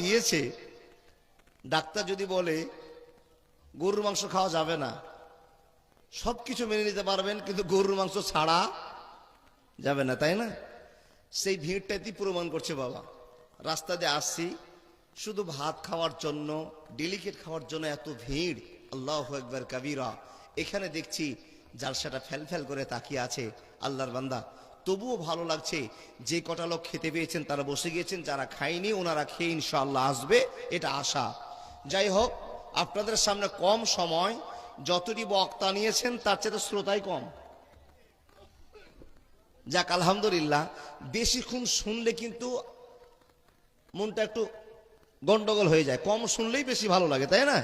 দিয়েছে, ডাক্তার যদি বলে গরুর মাংস খাওয়া যাবে না, সবকিছু মেনে নিতে পারবেন, কিন্তু গরুর মাংস ছাড়া যাবে না, তাই না? সেই ভিড়টাই প্রমাণ করছে বাবা। রাস্তা দিয়ে আসছি, শুধু ভাত খাওয়ার জন্য, ডেলিকেট খাওয়ার জন্য এত ভিড়, আল্লাহু আকবার কাবীরা। এখানে দেখছি জালসাটা ফেল করে তাকিয়ে আছে আল্লাহর বান্দা। তবুও ভালো লাগছে, যে কটা লোক খেতে পেয়েছেন তারা বসে গিয়েছেন, যারা খায়নি ওনারা খেয়ে ইনশাআল্লাহ আসবে, এটা আশা। যাই হোক, আপনাদের সামনে কম সময়, যতটি বক্তা নিয়েছেন তার চেয়ে শ্রোতাই কম। যাক আলহামদুলিল্লাহ। বেশিক্ষণ শুনলে কিন্তু মনটা একটু গন্ডগোল হয়ে যায়, কম শুনলেই বেশি ভালো লাগে, তাই না?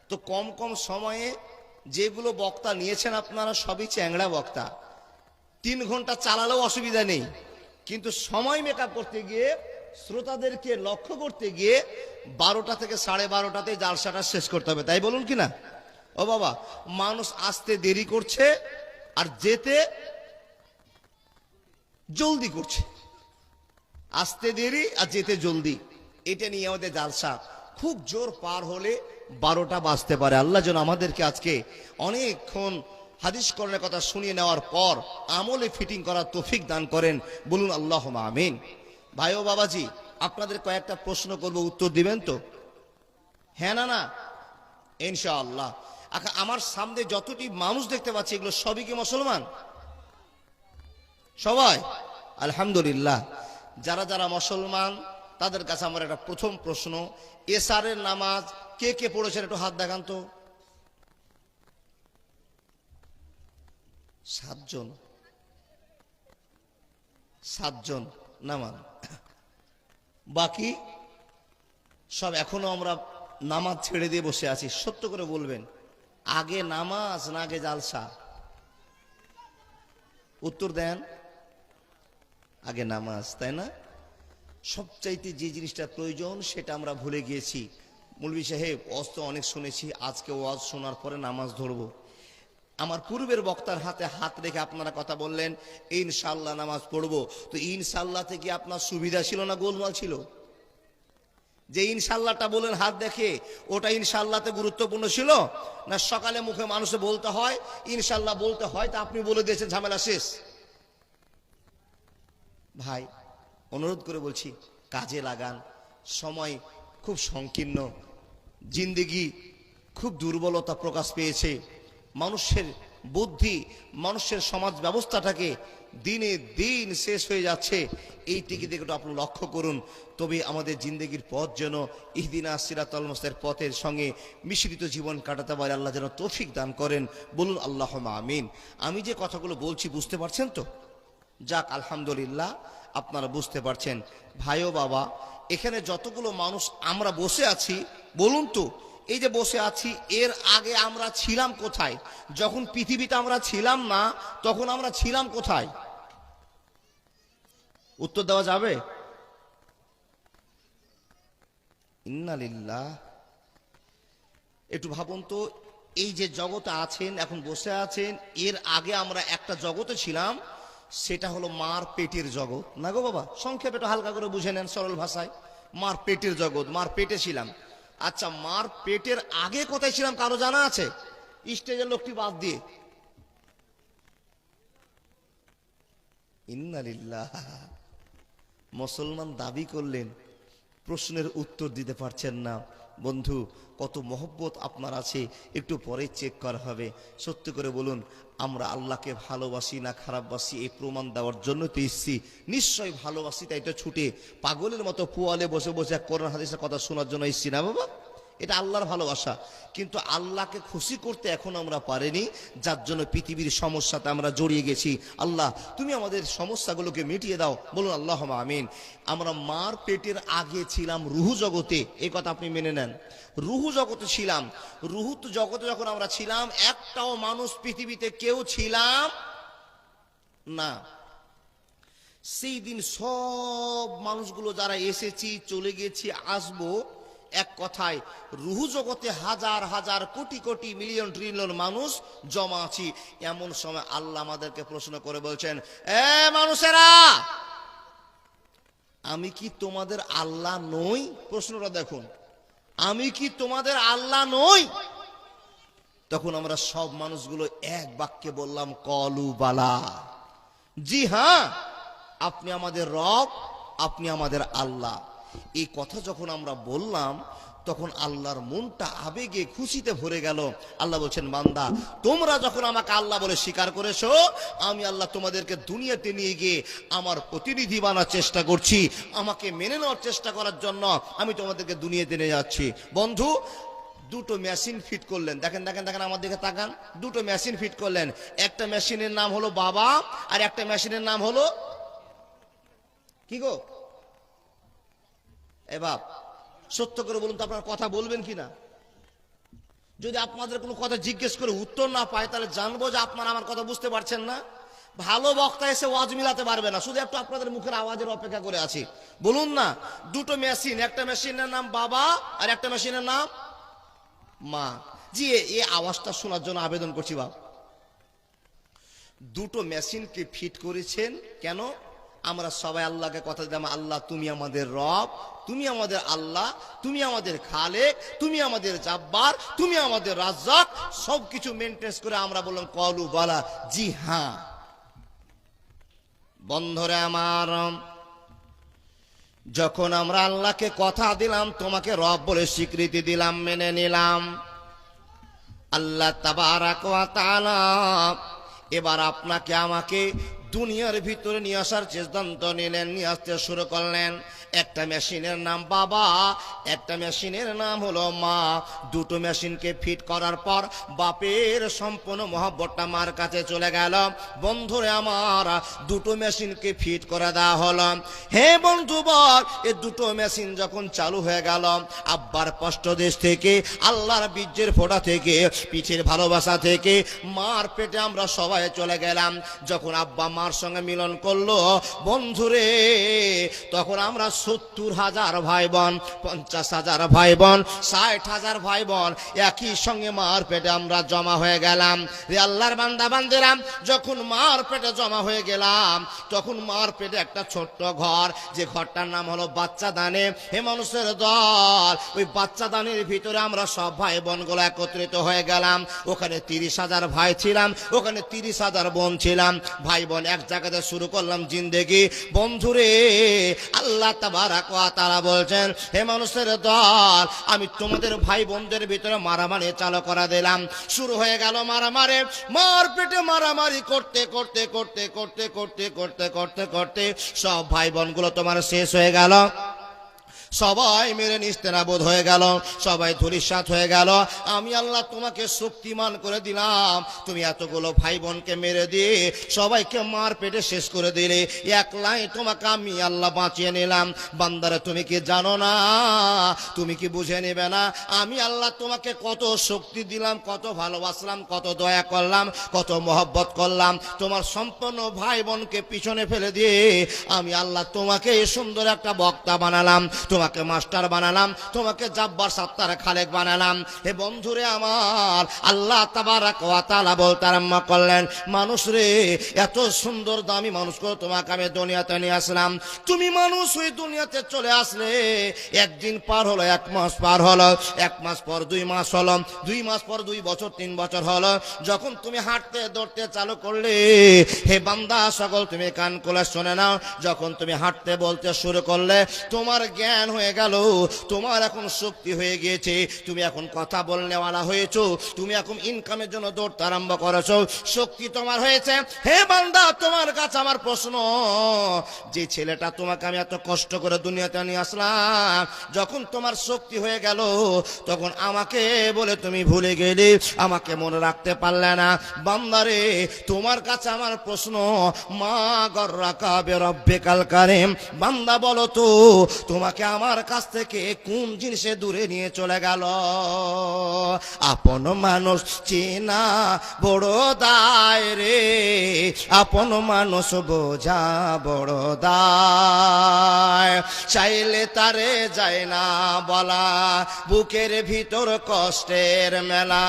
তো কম কম সময়ে যেগুলো বক্তা নিয়েছেন আপনারা সবই চ্যাংড়া বক্তা। 3 ঘন্টা চালালেও অসুবিধা নেই, কিন্তু সময় মেকআপ করতে গিয়ে, শ্রোতাদেরকে লক্ষ্য করতে গিয়ে 12টা থেকে 12:30তে জালসাটা শেষ করতে হবে, তাই বলুন কি না? ও বাবা, মানুষ আসতে দেরি করছে আর যেতে জলদি করছে, আসতে দেরি আর যেতে জলদি, এটা নিয়ে আমাদের জালসা। খুব জোর পার হলে 12টা বাজতে পারে। আল্লাহ যেন আমাদেরকে আজকে অনেকক্ষণ হাদিস কোরআনের কথা শুনিয়ে নেওয়ার পর আমলে ফিটিং করার তৌফিক দান করেন, বলুন আল্লাহুম্মা আমিন। ভাই ও বাবাজি, আপনাদের কয়েকটা প্রশ্ন করব, উত্তর দিবেন তো? হ্যাঁ না না? ইনশাআল্লাহ। আমার সামনে যতটি মানুষ দেখতে পাচ্ছি, এগুলো সবই কি মুসলমান? সবাই? আলহামদুলিল্লাহ। যারা যারা মুসলমান তাদের কাছে আমার একটা প্রথম প্রশ্ন, এশারের নামাজ কে কে পড়েছেন একটু হাত দেখান তো। 7 জন নামান, বাকি সব এখনো আমরা নামাজ ছেড়ে দিয়ে বসে আছি। সত্য করে বলবেন, আগে নামাজ না আগে জালসা? উত্তর দেন। আগে নামাজ, তাই না? সবচাইতে যে জিনিসটা প্রয়োজন সেটা আমরা ভুলে গিয়েছি। মৌলভী সাহেব, ওয়াজ তো অনেক শুনেছি, আজকে ওয়াজ শোনার পরে নামাজ ধরবো। আমার পূর্বের বক্তার হাতে হাত রেখে আপনারা কথা বললেন ইনশাআল্লাহ নামাজ পড়বো। তো ইনশাআল্লাহ থেকে আপনার সুবিধা ছিল না গোলমাল ছিল? যে ইনশাআল্লাহটা বলেন হাত দেখে, ওটা ইনশাআল্লাহতে গুরুত্বপূর্ণ ছিল না? সকালে মুখে মানুষে বলতে হয় ইনশাআল্লাহ বলতে হয়, তা আপনি বলে দিয়েছেন, ঝামেলা শেষ। ভাই অনুরোধ করে বলছি, কাজে লাগান। সময় খুব সংকীর্ণ, জিন্দেগি খুব দুর্বলতা প্রকাশ পেয়েছে। মানুষের বুদ্ধি, মানুষের সমাজ ব্যবস্থাটাকে দিনে দিন শেষ হয়ে যাচ্ছে। এইটিকে দেখে আপনি লক্ষ্য করুন। তবে আমাদের জিন্দেগির পথ যেন ইহদিনা সিরাতাল মুস্তাকিমের পথের সঙ্গে মিশ্রিত জীবন কাটাতে পারে, আল্লাহ যেন তৌফিক দান করেন, বলুন আল্লাহুম্মা আমিন। আমি যে কথাগুলো বলছি বুঝতে পারছেন তো? যাক আলহামদুলিল্লাহ, আপনারা বুঝতে পারছেন। ভাই ও বাবা, এখানে যতগুলো মানুষ আমরা বসে আছি, বলুন তো, এই যে বসে আছি, এর আগে আমরা ছিলাম কোথায়? যখন পৃথিবীতে আমরা ছিলাম না, তখন আমরা ছিলাম কোথায়? উত্তর দেওয়া যাবে? ইন্না লিল্লাহ। একটু ভাবুন তো, এই যে জগতে আছেন, এখন বসে আছেন, এর আগে আমরা একটা জগতে ছিলাম, সেটা হলো মার পেটের জগৎ, না গো বাবা? সংক্ষেপে একটু হালকা করে বুঝে নেন সরল ভাষায়। মার পেটের জগৎ, মার পেটে ছিলাম। আচ্ছা, মার পেটের আগে কোথায় ছিলাম কারো জানা আছে? স্টেজের লোকটি বাদ দিয়ে। ইন্না লিল্লাহ। মুসলমান দাবি করলেন, প্রশ্নের উত্তর দিতে পারছেন না। বন্ধু, কত মহব্বত আপনার আছে একটু পরে চেক করা হবে। সত্যি করে বলুন, আমরা আল্লাহকে ভালোবাসি না খারাপবাসি, এই প্রমাণ দেওয়ার জন্য তো এসছি। নিশ্চয়ই ভালোবাসি, তাই তো ছুটে পাগলের মতো পোয়ালে বসে বসে কোরআন হাদিসের কথা শোনার জন্য এসছি না বাবা? এটা আল্লাহর ভালোবাসা। কিন্তু আল্লাহকে খুশি করতে এখন আমরা পারিনি, যার জন্য পৃথিবীর সমস্যাতে আমরা জড়িয়ে গেছি। আল্লাহ, তুমি আমাদের সমস্যাগুলোকে মিটিয়ে দাও, বলুন আল্লাহুম্মা আমিন। আমরা মার পেটের আগে ছিলাম রুহু জগতে, এই কথা আপনি মেনে নেন। রুহু জগতে ছিলাম। রুহু জগতে যখন আমরা ছিলাম, একটাও মানুষ পৃথিবীতে কেউ ছিলাম না। সেই দিন সব মানুষগুলো যারা এসেছি, চলে গেছি, আসবো, এক কথায় রুহু জগতে হাজার হাজার কোটি কোটি মিলিয়ন ট্রিলিয়ন মানুষ জমা আছি। এমন সময় আল্লাহ আমাদেরকে প্রশ্ন করে বলছেন, এ মানুষেরা, আমি কি তোমাদের আল্লাহ নই? প্রশ্নটা দেখুন, আমি কি তোমাদের আল্লাহ নই? তখন আমরা সব মানুষগুলো এক বাক্যে বললাম কলু বালা, জি হ্যাঁ, আপনি আমাদের রব, আপনি আমাদের আল্লাহ। এই কথা যখন আমরা বললাম তখন আল্লাহর মনটা আবেগে খুশিতে ভরে গেল। আল্লাহ বলছেন, বান্দা তোমরা যখন আমাকে আল্লাহ বলে স্বীকার করেছো, আমি আল্লাহ তোমাদেরকে দুনিয়াতে নিয়ে গিয়ে আমার প্রতিনিধি বানার চেষ্টা করছি। আমাকে মেনে নেওয়ার চেষ্টা করার জন্য আমি তোমাদেরকে দুনিয়াতে নিয়ে যাচ্ছি। বন্ধু, দুটো মেশিন ফিট করলেন, দেখেন দেখেন দেখেন আমার দিকে তাকান, দুটো মেশিন ফিট করলেন। একটা মেশিনের নাম হলো বাবা, আর একটা মেশিনের নাম হলো কি গো? এ বাপ, সত্য করে বলুন তো, আপনার কথা বলবেন কিনা? যদি আপনাদের কোনো কথা জিজ্ঞেস করে উত্তর না পায়, তাহলে জানবো যে আপনারা আমার কথা বুঝতে পারছেন না। ভালো বক্তা এসে ওয়াজ মিলাতে পারবে না, শুধু একটু আপনাদের মুখের আওয়াজের অপেক্ষা করে আছি। বলুন না, দুটো মেশিন, একটা মেশিনের নাম বাবা আর একটা মেশিনের নাম মা। জি, এই আওয়াজটা শোনার জন্য আবেদন করছি বাপ। দুটো মেশিনকে ফিট করেছেন কেন? আমরা সবাই আল্লাহকে কথা দিলাম, আল্লাহ তুমি আমাদের রব, তুমি আমাদের আল্লাহ, তুমি আমাদের খালেক, তুমি আমাদের জাব্বার, তুমি আমাদের রাজ্জাক। সবকিছু মেনটেন করে আমরা বললাম কলু বালা, জি হ্যাঁ। বন্ধুরে আমার, যখন আমরা আল্লাহকে কথা দিলাম, তোমাকে রব বলে স্বীকৃতি দিলাম, মেনে নিলাম, আল্লাহ তাবারাক ওয়া তাআলা এবার আপনাকে আমাকে দুনিয়ার ভিতরে নিয়ে আসার সিদ্ধান্ত নিলেন, নিয়ে আসতে শুরু করলেন। একটা মেশিনের নাম বাবা, একটা মেশিনের নাম হলো মা। দুটো মেশিনকে ফিট করার পর বাপের সম্পূর্ণ মহব্বতটা মার কাছে চলে গেল। বন্ধুরে আমার, দুটো মেশিনকে ফিট করে দেওয়া হলো। হে বন্ধু বল, এই দুটো মেশিন যখন চালু হয়ে গেল, আব্বার পষ্টদেশ থেকে, আল্লাহর বীর্যের ফোঁটা থেকে, পিঠের ভালোবাসা থেকে মার পেটে আমরা সবাই চলে গেলাম। যখন আব্বা মার সঙ্গে মিলন করলো বন্ধুরে, তখন আমরা 70,000 ভাই বোন, 50,000 ভাই বোন, 60,000 ভাই বোন একই সঙ্গে মার পেটে আমরা জমা হয়ে গেলাম। রে আল্লাহর বান্দা বান্দেরা, যখন মার পেটে জমা হয়ে গেলাম, তখন মার পেটে একটা ছোট্ট ঘর, যে ঘরটার নাম হলো বাচ্চা দানে। হে মানুষের দল, ওই বাচ্চা দানের ভিতরে আমরা সব ভাই বোনগুলো একত্রিত হয়ে গেলাম। ওখানে 30,000 ভাই ছিলাম, ওখানে 30,000 বোন ছিলাম। ভাই বোন এক জায়গাতে শুরু করলাম জিন্দেগি। বন্ধুরে, আল্লাহ তাবারাক ওয়া তাআলা বলছেন, হে মানুষের দল, আমি তোমাদের ভাই বোনদের ভিতরে মারামারি চালু করে দিলাম। শুরু হয়ে গেল মারামারি, মার পেটে মারামারি করতে করতে করতে করতে করতে করতে করতে করতে সব ভাই বোনগুলো তোমার শেষ হয়ে গেল। সবাই মেরে নিস্তেনাবোধ হয়ে গেল, সবাই ধূলিসাৎ হয়ে গেল। আমি আল্লাহ তোমাকে শক্তিমান করে দিলাম, তুমি এতগুলো ভাই বোনকে মেরে দিয়ে সবাইকে মার পেটে শেষ করে দিলে, একলাই তোমাকে আমি আল্লাহ বাঁচিয়ে নিলাম। বান্দারে, তুমি কি জানো না, তুমি কি বুঝে নেবে না, আমি আল্লাহ তোমাকে কত শক্তি দিলাম, কত ভালোবাসলাম, কত দয়া করলাম, কত মহব্বত করলাম। তোমার সম্পূর্ণ ভাই বোনকে পিছনে ফেলে দিয়ে আমি আল্লাহ তোমাকে সুন্দর একটা বক্তা বানালাম, তোমাকে মাস্টার বানালাম, তোমাকে জাব্বার সাত্তার খালেক বানালাম। হে বন্ধুরে আমার, আল্লাহ তাবারাক ওয়া তাআলা বলতে আরম্ভ করলেন, মানুষ রে, এত সুন্দর দামি মানুষ করে তোমাকে আমি দুনিয়াতে নিয়ে আসলাম। তুমি মানুষ হয়ে দুনিয়াতে চলে আসলে, একদিন পার হলো, 1 মাস পার হলো, 1 মাস পর 2 মাস হলো, 2 মাস পর 2 বছর, 3 বছর হলো। যখন তুমি হাঁটতে দৌড়তে চালু করলে, হে বান্দা সকল, তুমি কান খুলে শুনে নাও, যখন তুমি হাঁটতে বলতে শুরু করলে, তোমার জ্ঞান হয়ে গেল, তোমার এখন শক্তি হয়ে গিয়েছে, তুমি এখন কথা বলনেওয়ালা হয়েছো, তুমি এখন ইনকামের জন্য দৌড়তে আরম্ভ করেছো, শক্তি তোমার হয়েছে। হে বান্দা, তোমার কাছে আমার প্রশ্ন, যে ছেলেটা তোমাকে আমি এত কষ্ট করে দুনিয়াতে নিয়ে আসলাম, যখন তোমার শক্তি হয়ে গেল, তখন আমাকে বলে তুমি ভুলে গেলে, আমাকে মনে রাখতে পারলে না। বান্দারে, তোমার কাছে আমার প্রশ্ন, মা গর্রাকা বিরব্বিকাল কারীম, বান্দা বলো তো, তোমাকে আমার কাছ থেকে কোন জিনিসে দূরে নিয়ে চলে গেল। আপন মানুষ চেনা বড় দায় রে, আপন মানুষ বোঝা বড় দায়। চাইলে তারে যায় না বলা, বুকের ভিতর কষ্টের মেলা।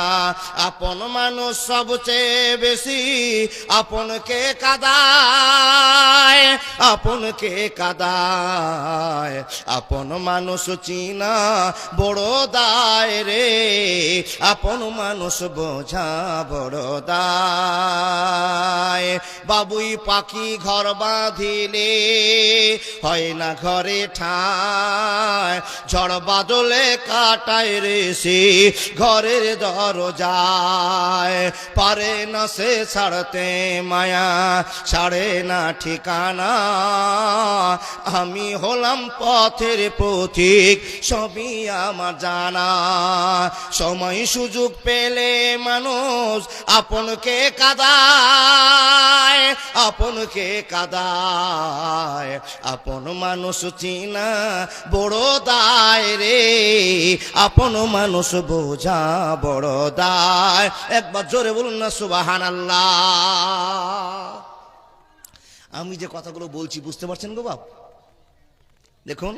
আপন মানুষ সবচেয়ে বেশি আপনকে কাঁদায়, আপনকে কাঁদায়। আপন মানুষ চিনা বড় দায় রে, আপন মানুষ বোঝা বড় দায়। বাবুই পাখি ঘর বাঁধিলে হয় না ঘরে ঠায়, ঝড় বাদলে কাটায় রে সে ঘরের দরজায়। পারে না সে ছাড়তে মায়া, ছাড়ে না ঠিকানা। আমি হলাম পথের পথিক, সবই আমার জানা। সময় সুযোগ পেলে মানুষ আপনকে কাঁদায়, আপনকে কাঁদায়। আপন মানুষ চিনা বড় দায় রে, আপন মানুষ বোঝা বড় দায়। একবার জোরে বলুন না সুবহানাল্লাহ। আমি যে কথাগুলো বলছি বুঝতে পারছেন গো বাপ? দেখুন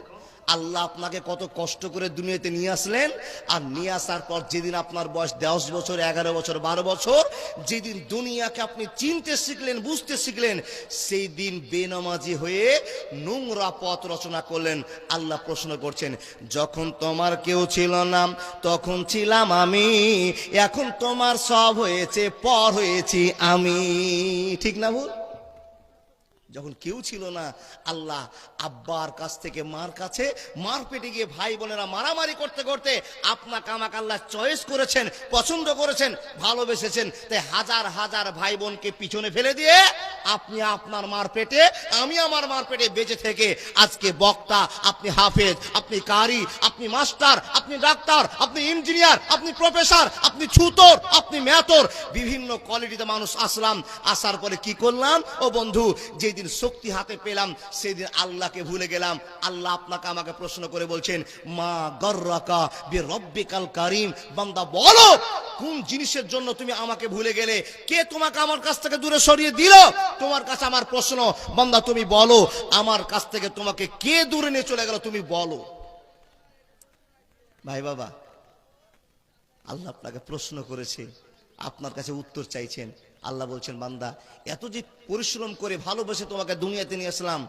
আল্লাহ আপনাকে কত কষ্ট করে দুনিয়াতে নিয়ে আসলেন, আর নিয়ে আসার পর যেদিন আপনার বয়স 10 বছর, 11 বছর, 12 বছর, যেদিন দুনিয়াকে আপনি চিনতে শিখলেন, বুঝতে শিখলেন, সেই দিন বেনামাজি হয়ে নোংরা পথ রচনা করলেন। আল্লাহ প্রশ্ন করছেন, যখন তোমার কেউ ছিল না তখন ছিলাম আমি, এখন তোমার সব হয়েছে, পর হয়েছি আমি। ঠিক না ভুল? যখন কেউ ছিল না, আল্লাহ আব্বার কাছ থেকে মার কাছে, মার পেটে গিয়ে ভাই বোনেরা মারামারি করতে করতে আপনাকে আমাকে আল্লাহ চয়েস করেছেন, পছন্দ করেছেন, ভালোবেসেছেন। তাই হাজার হাজার ভাই বোনকে পিছনে ফেলে দিয়ে আপনি আপনার মার পেটে, আমি আমার মার পেটে বেঁচে থেকে আজকে বক্তা, আপনি হাফেজ, আপনি কারি, আপনি মাস্টার, আপনি ডাক্তার, আপনি ইঞ্জিনিয়ার, আপনি প্রফেসর, আপনি ছুতর, আপনি মেথর, বিভিন্ন কোয়ালিটিতে মানুষ আসলাম। আসার পরে কি করলাম ও বন্ধু? যেদিন শক্তি হাতে পেলাম সেদিন আল্লাহকে ভুলে গেলাম। আল্লাহ আপনাকে আমাকে প্রশ্ন করে বলছেন, মা গর্রাকা বিরব্বিকাল কারীম। বান্দা বলো, কোন জিনিসের জন্য তুমি আমাকে ভুলে গেলে? কে তোমাকে আমার কাছ থেকে দূরে সরিয়ে দিল? তোমার কাছে আমার প্রশ্ন, বান্দা তুমি বলো, আমার কাছ থেকে তোমাকে কে দূরে নিয়ে চলে গেল? তুমি বলো। ভাই বাবা, আল্লাহ আপনাকে প্রশ্ন করেছে, আপনার কাছে উত্তর চাইছেন। আল্লাহ বলছেন, বান্দা এত যে পরিশ্রম করে ভালোবেসে তোমাকে দুনিয়াতে নিয়ে আসলাম,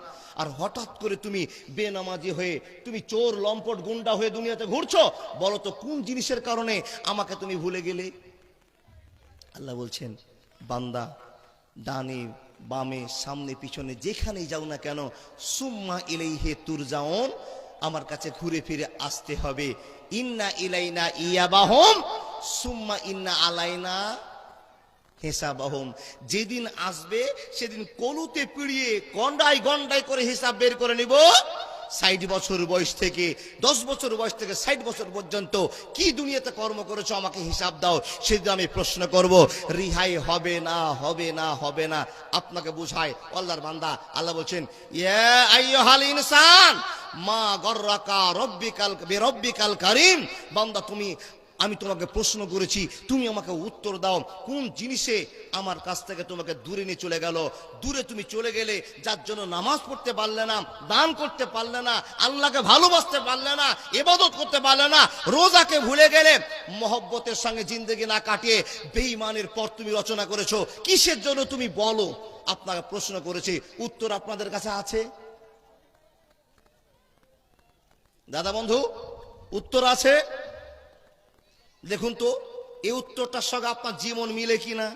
আর হঠাৎ করে তুমি বেনামাজি হয়ে, তুমি চোর লম্পট গুন্ডা হয়ে দুনিয়াতে ঘুরছো, বলো তো কোন জিনিসের কারণে আমাকে তুমি ভুলে গেলে? আল্লাহ বলছেন, বান্দা ডানে বামে সামনে পিছনে যেখানেই যাও না কেন, সুম্মা ইলাইহি তুরজাউন, আমার কাছে ঘুরে ফিরে আসতে হবে। ইন্না ইলাইনা ইয়াবাহুম সুম্মা ইন্না আলাইনা হিসাবাহুম। যেদিন আসবে সেদিন কলুতে পিড়িয়ে গন্ডায় গন্ডায় করে হিসাব বের করে নিব। 60 বছর বয়স থেকে 10 বছর বয়স থেকে 60 বছর পর্যন্ত কি দুনিয়াতে কর্ম করেছো আমাকে হিসাব দাও। সেদিন আমি প্রশ্ন করব, রিহাই হবে না, হবে না, হবে না। আপনাকে বুঝায় আল্লাহর বান্দা। আল্লাহ বলছেন, ইয়া আইয়ুহাল ইনসান মা গর্রাকা রব্বিকাল বিরব্বিকাল কারীম। বান্দা তুমি, আমি তোমাকে প্রশ্ন করেছি, তুমি আমাকে উত্তর দাও, কোন জিনিসে আমার কাছ থেকে তোমাকে দূরে নিয়ে চলে গেল? দূরে তুমি চলে গেলে যার জন্য নামাজ পড়তে পারলে না, দান করতে পারলে না, আল্লাহকে ভালোবাসতে পারলে না, ইবাদত করতে পারলে না, রোজাকে ভুলে গেলে, মহব্বতের সঙ্গে জিন্দেগি না কাটিয়ে বেঈমানের পথ তুমি রচনা করেছো, কিসের জন্য তুমি বলো? আপনাকে প্রশ্ন করেছি, উত্তর আপনাদের কাছে আছে? দাদা বন্ধু, উত্তর আছে? দেখুন তো এই উত্তরটার সঙ্গে আপনার জীবন মিলে কিনা।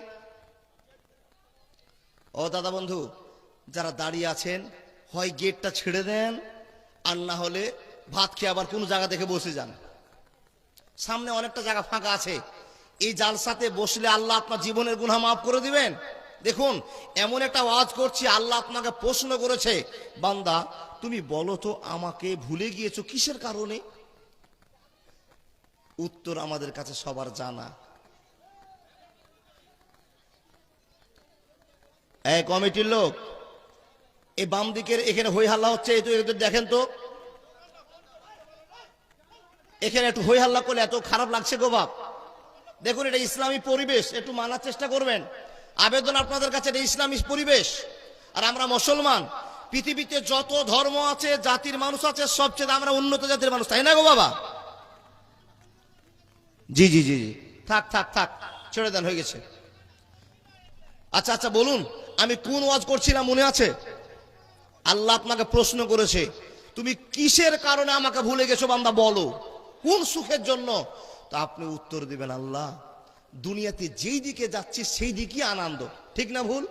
ও দাদা বন্ধু, যারা দাঁড়িয়ে আছেন, হয় গেটটা ছেড়ে দেন, আর না হলে ভাত খেয়ে আবার কোন জায়গা দেখে বসে যান। সামনে অনেকটা জায়গা ফাঁকা আছে, এই জালসাতে বসলে আল্লাহ আপনার জীবনের গুনাহ মাফ করে দিবেন। দেখুন এমন একটা ওয়াজ করছি, আল্লাহ আপনাকে প্রশ্ন করেছে, বান্দা তুমি বলো তো আমাকে ভুলে গিয়েছো কিসের কারণে? উত্তর আমাদের কাছে সবার জানা। এই কমিটির লোক, এই বাম দিকের এখানে হই হাল্লা হচ্ছে, এই তো এদের দেখেন তো, এখানে একটু হই হাল্লা করলে এত খারাপ লাগছে গো বাপ। দেখুন এটা ইসলামী পরিবেশ, একটু মানার চেষ্টা করবেন। আবেদন আপনাদের কাছে, এটা ইসলামী পরিবেশ। আর আমরা মুসলমান, পৃথিবীতে যত ধর্ম আছে, জাতির মানুষ আছে, সবচেয়ে আমরা উন্নত জাতির মানুষ, তাই না গো বাবা? জি জি জি জি, থাক থাক থাক, ছেড়ে দেন, হয়ে গেছে। আচ্ছা আচ্ছা বলুন, আমি কোন ওয়াজ করছিলাম মনে আছে? আল্লাহ আপনাকে প্রশ্ন করেছে, তুমি কিসের কারণে আমাকে ভুলে গেছো বান্দা, বলো কোন সুখের জন্য? তা আপনি উত্তর দিবেন, আল্লাহ দুনিয়াতে যেই দিকে যাচ্ছি সেই দিকই আনন্দ। ঠিক না ভুল?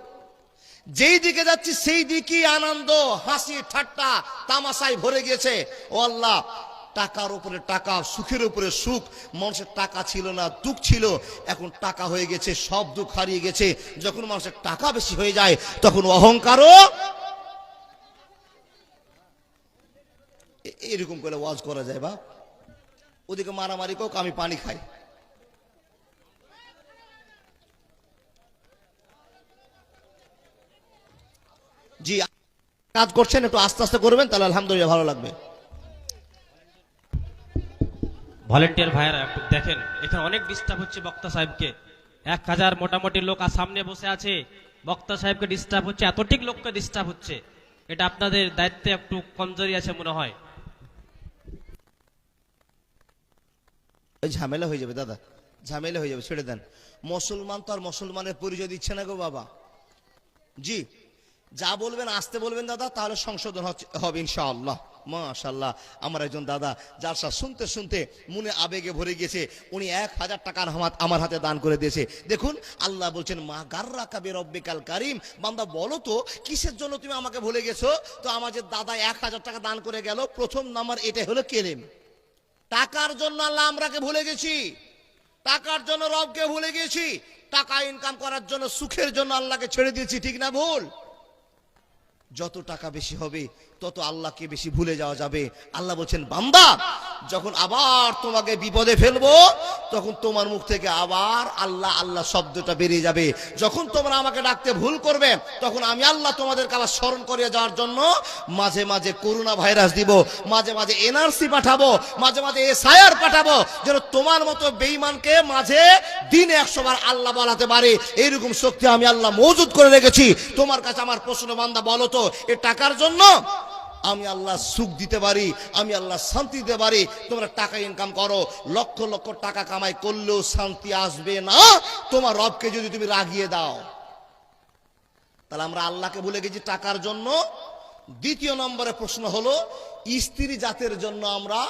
যেই দিকে যাচ্ছি সেই দিকই আনন্দ, হাসি ঠাট্টা তামাশায় ভরে গেছে। ও আল্লাহ, টাকার উপরে টাকা, সুখের উপরে সুখ। মানুষের টাকা ছিল না, দুঃখ ছিল, এখন টাকা হয়ে গেছে, সব দুঃখ হারিয়ে গেছে। যখন মানুষের টাকা বেশি হয়ে যায় তখন অহংকারও। এরকম করে ওয়াজ করা যায় বা? ওদিকে মারামারি কোক, আমি পানি খাই। জি, কাজ করছেন, একটু আস্তে আস্তে করবেন, তাহলে আলহামদুলিল্লাহ ভালো লাগবে। ভলেন্টিয়ার ভাইয়েরা একটু দেখেন, এখানে অনেক ডিস্টার্ব হচ্ছে বক্তা সাহেবকে। 1000 মোটামুটি লোক আর সামনে বসে আছে, বক্তা সাহেবকে ডিস্টার্ব হচ্ছে, এতটিক লোককে ডিস্টার্ব হচ্ছে। এটা আপনাদের দায়িত্বে একটু কমজোরি আছে মনে হয়। ঝামেলা হয়ে যাবে দাদা, ঝামেলা হয়ে যাবে, ছেড়ে দেন। মুসলমান তো আর মুসলমানের পরিচয় দিচ্ছে না গো বাবা। জি, যা বলবেন আস্তে বলবেন দাদা, তাহলে সংশোধন হবে ইনশাআল্লাহ। মাশাআল্লাহ, আমার একজন দাদা, যার সাথে শুনতে শুনতে মনে আবেগে ভরে গেছে, উনি 1000 টাকার আমার হাতে দান করে দিয়েছে। দেখুন আল্লাহ বলছেন, মা গাররাকা বিরব্বিকাল কারীম, বান্দা বলো তো কিসের জন্য তুমি আমাকে ভুলে গেছো? তো আমার যে দাদা 1000 টাকা দান করে গেল, প্রথম নাম্বার এটাই হলো কেলেম। টাকার জন্য আল্লাহ আমরাকে ভুলে গেছি, টাকার জন্য রবকে ভুলে গেছি, টাকা ইনকাম করার জন্য, সুখের জন্য আল্লাহকে ছেড়ে দিয়েছি। ঠিক না ভুল? যত টাকা বেশি হবে তত আল্লাহকে বেশি ভুলে যাওয়া যাবে। আল্লাহ বলছেন, বান্দা যখন আবার তোমাকে বিপদে ফেলবো, তখন তোমার মুখ থেকে আবার আল্লাহ আল্লাহ শব্দটা বেরিয়ে যাবে। যখন তোমরা আমাকে ডাকতে ভুল করবে, তখন আমি আল্লাহ তোমাদেরকে আবার স্মরণ করিয়ে যাওয়ার জন্য মাঝে মাঝে করোনা ভাইরাস দিব, মাঝে মাঝে এনআরসি পাঠাবো, মাঝে মাঝে এসআইআর পাঠাবো, যেন তোমার মতো বেঈমানকে মাঝে দিনে 100 বার আল্লাহ বলাতে পারে। এইরকম শক্তি আমি আল্লাহ মজুদ করে রেখেছি। তোমার কাছে আমার প্রশ্ন, বান্দা বলো তো, এ টাকার জন্য আমি আল্লাহ সুখ দিতে পারি, আমি আল্লাহ শান্তি দিতে পারি। তোমরা টাকা ইনকাম করো, লক্ষ লক্ষ টাকা কামাই করলেও শান্তি আসবে না তোমার রবকে যদি তুমি রাগিয়ে দাও। তাহলে আমরা আল্লাহকে ভুলে গেছি টাকার জন্য। দ্বিতীয় নম্বরে প্রশ্ন হলো, স্ত্রী জাতের জন্য আমরা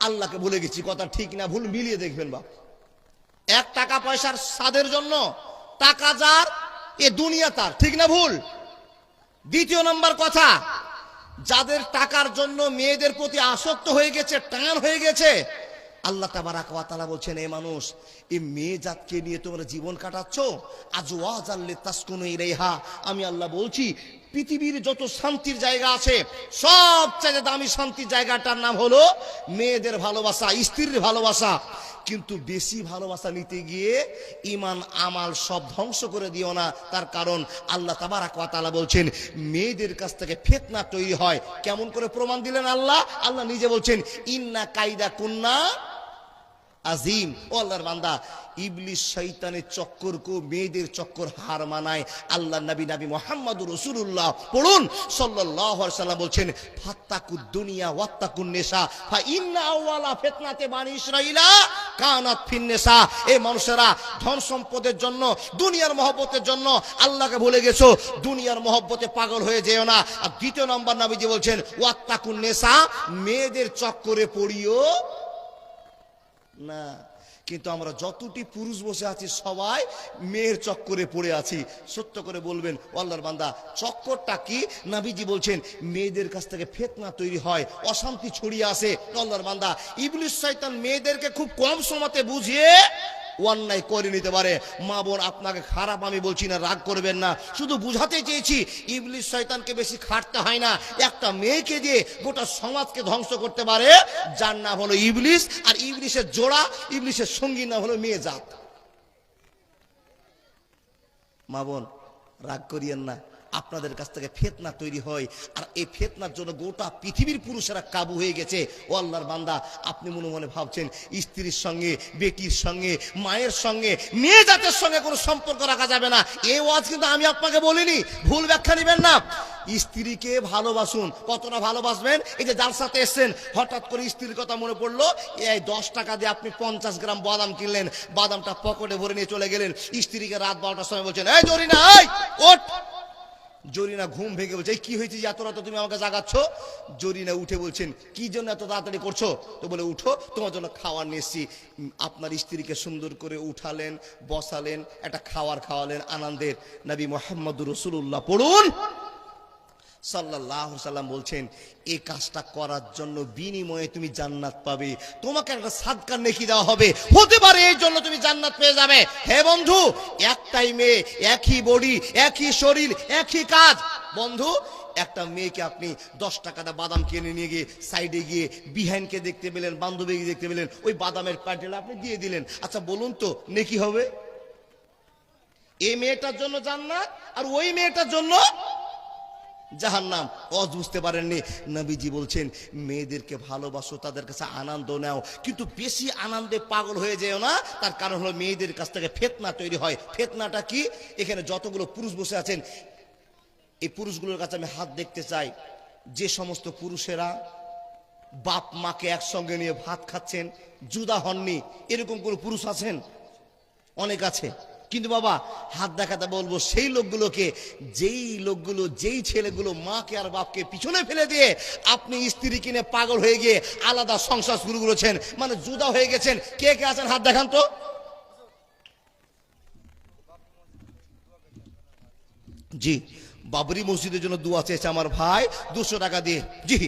আল্লাহকে ভুলে গেছি। কথা ঠিক না ভুল মিলিয়ে দেখবেন বাপ। এক টাকা পয়সার স্বাদের জন্য, টাকা যার এ দুনিয়া তার। ঠিক না ভুল? দ্বিতীয় নম্বর কথা, যাদের টাকার জন্য মেয়েদের প্রতি আসক্ত হয়ে গেছে, টান হয়ে গেছে, আল্লাহ তাবারাক ওয়া তাআলা বলছেন, এই মানুষ, এই মেয়ে জাতকে নিয়ে তোমরা জীবন কাটাচ্ছ, আজওয়াজাল লিতাসকুনু ইলাইহা। আমি আল্লাহ বলছি, পৃথিবীর যত শান্তির জায়গা আছে, সবচেয়ে দামি শান্তির জায়গাটার নাম হলো মেয়েদের ভালোবাসা, স্ত্রীর ভালোবাসা। কিন্তু বেশি ভালোবাসা নিতে গিয়ে ঈমান আমাল সব ধ্বংস করে দিও না। তার কারণ আল্লাহ তাবারাক ওয়া তাআলা বলছেন, মেয়েদের কাছ থেকে ফিতনা তৈরি হয়। কেমন করে প্রমাণ দিলেন আল্লাহ? আল্লাহ নিজে বলছেন, ইন্না কাইদা কুন্না আজিম। ও আল্লাহর বান্দা, ইবলিস শয়তানের চক্করকে মেয়েদের চক্কর হার মানায়। আল্লাহ নবী মুহাম্মদুর রাসূলুল্লাহ পড়ুন সাল্লাল্লাহু আলাইহি ওয়াসাল্লাম বলছেন, ফাত্তাকুদ দুনিয়া ওয়াত্তাকুন নিসা ফা ইন্না আওয়ালা ফিতনাতে বানি ইসরাঈলা কানাত ফিন নিসা। এই মানুষেরা ধন সম্পদের জন্য, দুনিয়ার মহব্বতের জন্য আল্লাহকে ভুলে গেছো, দুনিয়ার মহব্বতে পাগল হয়ে যেও না। আর দ্বিতীয় নম্বর নবীজি বলছেন, ওয়াত্তাকুন নিসা, মেয়েদের চক্করে পড়িও না। কিন্তু আমরা যতটি পুরুষ বসে আছি সবাই মেয়ের চক্করে পড়ে আছি। সত্য করে বলবেন আল্লাহর বান্দা, চক্করটা কি? নবীজি বলছেন, মেয়েদের কাছ থেকে ফিতনা তৈরি হয়, অশান্তি ছড়িয়ে আসে। আল্লাহর বান্দা, ইবলিস শয়তান মেয়েদেরকে খুব কম সময়তে বুঝিয়ে অন্যায় করে নিতে পারে। মা বোন, আপনাকে খারাপ আমি বলছি না, রাগ করবেন না, শুধু বুঝাতে চেয়েছি, ইবলিস শয়তানকে বেশি খাটতে হয় না। একটা মেয়েকে দিয়ে গোটা সমাজকে ধ্বংস করতে পারে, যার নাম হলো ইবলিস। আর ইবলিসের জোড়া, ইবলিসের সঙ্গী নাম হলো মেয়ে জাত। মা বোন রাগ করিয়েন না, আপনাদের কাছ থেকে ফিতনা তৈরি হয়, আর এই ফিতনার জন্য গোটা পৃথিবীর পুরুষেরা কাবু হয়ে গেছে। ও আল্লাহর বান্দা, আপনি মনে মনে ভাবছেন স্ত্রীর সঙ্গে, বেটির সঙ্গে, মায়ের সঙ্গে, মেয়ে জাতের সঙ্গে কোনো সম্পর্ক রাখা যাবে না। এই ওয়াজ কিন্তু আমি আপনাকে বলিনি, ভুল ব্যাখ্যা নেবেন না। স্ত্রীকে ভালোবাসুন। কতটা ভালোবাসবেন? এই যে জালসাতে এসছেন, হঠাৎ করে স্ত্রীর কথা মনে পড়লো, এই 10 টাকা দিয়ে আপনি 50 গ্রাম বাদাম কিনলেন, বাদামটা পকেটে ভরে নিয়ে চলে গেলেন। স্ত্রীকে রাত 12টার সময় বলছেন, এই জরিনা, এই ওঠ। জরিনা ঘুম ভেঙে বলছে, এই কি হয়েছে যে এত রাতে তুমি আমাকে জাগাচ্ছ? জরিনা উঠে বলছেন, কি জন্য এত তাড়াতাড়ি করছো? তো বলে, উঠো, তোমার জন্য খাওয়ার নিয়ে এসেছি। আপনার স্ত্রীকে সুন্দর করে উঠালেন, বসালেন, একটা খাওয়ার খাওয়ালেন আনন্দের। নবী মুহাম্মদুর রাসূলুল্লাহ পড়ুন সাল্লাল্লাহু সাল্লাম বলছেন, এই কাজটা করার জন্য বিনিময়ে তুমি জান্নাত পাবে, তোমাকে একটা সাদকার নেকি দেওয়া হবে, হতে পারে এই জন্য তুমি জান্নাত পেয়ে যাবে। হে বন্ধু, একটাই মেয়ে, একই বডি, একই শরীর, একই কাজ। বন্ধু, একটা মেয়েকে আপনি 10 টাকাটা বাদাম কিনে নিয়ে গিয়ে সাইডে গিয়ে বিহাইনকে দেখতে পেলেন, বান্ধবীকে দেখতে পেলেন, ওই বাদামের প্যাকেট আপনি দিয়ে দিলেন। আচ্ছা বলুন তো, নেকি হবে? এই মেয়েটার জন্য জান্নাত, আর ওই মেয়েটার জন্য জাহান্নাম। অজ বুঝতে পারেননি? নবীজি বলছেন, মেয়েদেরকে ভালোবাসো, তাদের কাছে আনন্দ নাও, কিন্তু বেশি আনন্দে পাগল হয়ে যেও না। তার কারণ হলো মেয়েদের কাছ থেকে ফিতনা তৈরি হয়। ফিতনাটা কি? এখানে যতগুলো পুরুষ বসে আছেন, এই পুরুষগুলোর কাছে আমি হাত দেখতে চাই। যে সমস্ত পুরুষেরা বাপ মাকে একসঙ্গে নিয়ে ভাত খাচ্ছেন, জুদা হননি, এরকম কোন পুরুষ আছেন? অনেক আছে। কিন্তু বাবা, হাত দেখাতে বলবো সেই লোকগুলোকে, যেই ছেলেগুলো মাকে আর বাপকে পিছনে ফেলে দিয়ে আপনি স্ত্রী কিনে পাগল হয়ে গিয়ে আলাদা সংসার শুরু করেছেন, মানে জুদা হয়ে গেছেন। কে কে আছেন হাত দেখান তো। জি, বাবরি মসজিদের জন্য দোয়া চেয়েছে আমার ভাই 200 টাকা দিয়ে। জি,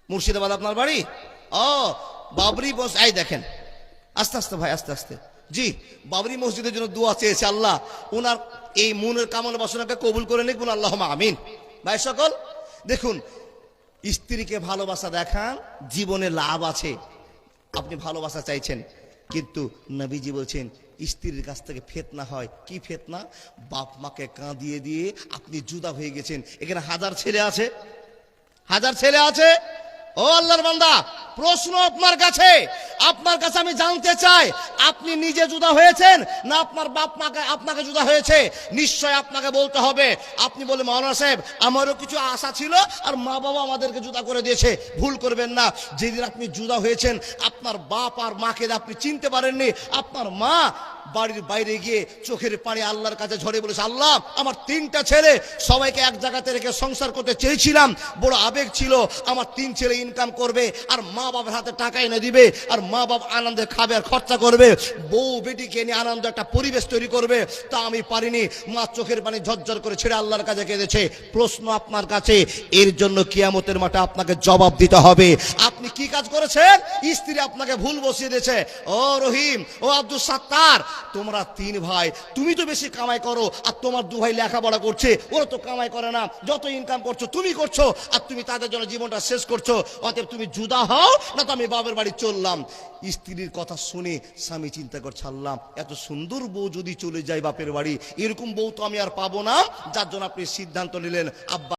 মুর্শিদাবাদ আপনার বাড়ি? ও, বাবরি মসজিদ, এই দেখেন, আস্তে আস্তে ভাই, আস্তে আস্তে। জি, বাবরি মসজিদের জন্য দোয়া চেয়েছে, আল্লাহ ওনার এই মনের কামনা বাসনাকে কবুল করে নিক, বলুন আল্লাহুম্মা আমিন। ভাই সকল, দেখুন, স্ত্রীকে ভালোবাসা দেখান, জীবনে লাভ আছে। আপনি ভালোবাসা চাইছেন, কিন্তু নবীজি বলছেন স্ত্রীর কাছ থেকে ফিতনা হয়। কি ফিতনা? বাপ মাকে কাঁদিয়ে দিয়ে আপনি জুদা হয়ে গেছেন। এখানে হাজার ছেলে আছে, হাজার ছেলে আছে। ও আল্লাহর বান্দা, প্রশ্ন আপনার কাছে আমি জানতে চাই, আপনি নিজে জুদা হয়েছেন না আপনার বাপ মাকে আপনাকে জুদা হয়েছে? নিশ্চয় আপনাকে বলতে হবে। আপনি বলে, মাওলানা সাহেব, আমারও কিছু আশা ছিল আর মা বাবা আমাদেরকে জুদা করে দিয়েছে। ভুল করবেন না। যেদিন আপনি জুদা হয়েছেন, আপনার বাপ আর মাকে আপনি চিনতে পারেননি। আপনার মা বাড়ির বাইরে গিয়ে চোখের পানি আল্লাহর কাছে ঝরে বলেছে, আল্লাহ, আমার 3টা ছেলে, সবাইকে এক জায়গাতে রেখে সংসার করতে চেয়েছিলাম, বড় আবেগ ছিল, আমার 3 ছেলে ইনকাম করবে আর মা বাবার হাতে টাকা এনে দিবে, আর মা বাবা আনন্দে খাবে আর খরচা করবে, বউ বেটিকে নিয়ে আনন্দ একটা পরিবেশ তৈরি করবে, তা আমি পারিনি। মা চোখের পানি ঝরঝর করে ছেড়ে আল্লাহর কাছে কেঁদেছে। প্রশ্ন আপনার কাছে, এর জন্য কিয়ামতের মাঠে আপনাকে জবাব দিতে হবে। আপনি কি কাজ করেছেন? স্ত্রী আপনাকে ভুল বসিয়ে দিয়েছে। ও রহিম, ও আব্দুল সাত্তার, তোমরা 3 ভাই, তুমি তো বেশি কামাই করো, আর তোমার 2 ভাই লেখাপড়া করছে, ওরা তো কামাই করে না, যত ইনকাম করছো তুমি করছো, আর তুমি তাদের জন্য জীবনটা শেষ করছো। অতএব তুমি জুদা হও, না তো আমি বাবার বাড়ি চললাম। স্ত্রীর কথা শুনে স্বামী চিন্তা করছে, আল্লাহ, এত সুন্দর বউ যদি চলে যায় বাপের বাড়ি, এরকম বউ তো আমি আর পাবো না। যার জন্য আপনি সিদ্ধান্ত নিলেন, আব্বা